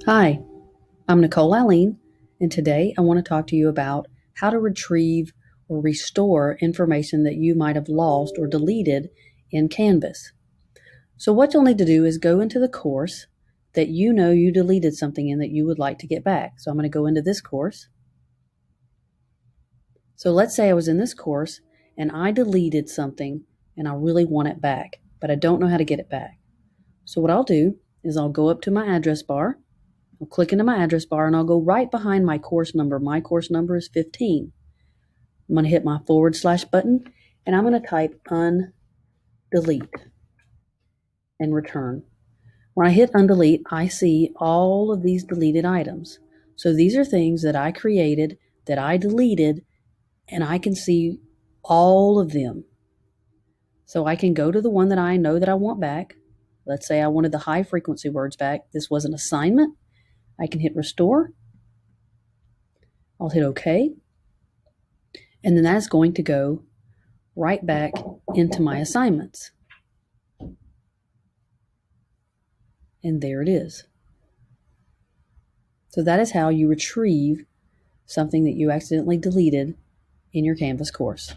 Hi, I'm Nicole Alleen, and today I want to talk to you about how to retrieve or restore information that you might have lost or deleted in Canvas. So, what you'll need to do is go into the course that you know you deleted something in that you would like to get back. So, I'm going to go into this course. So, let's say I was in this course and I deleted something and I really want it back, but I don't know how to get it back. So, what I'll do is I'll go up to my address bar. I'll click into my address bar and I'll go right behind my course number. My course number is 15. I'm going to hit my / button and I'm going to type undelete and return. When I hit undelete, I see all of these deleted items. So these are things that I created, that I deleted, and I can see all of them. So I can go to the one that I know that I want back. Let's say I wanted the high frequency words back. This was an assignment. I can hit restore. I'll hit OK. And then that's going to go right back into my assignments. And there it is. So that is how you retrieve something that you accidentally deleted in your Canvas course.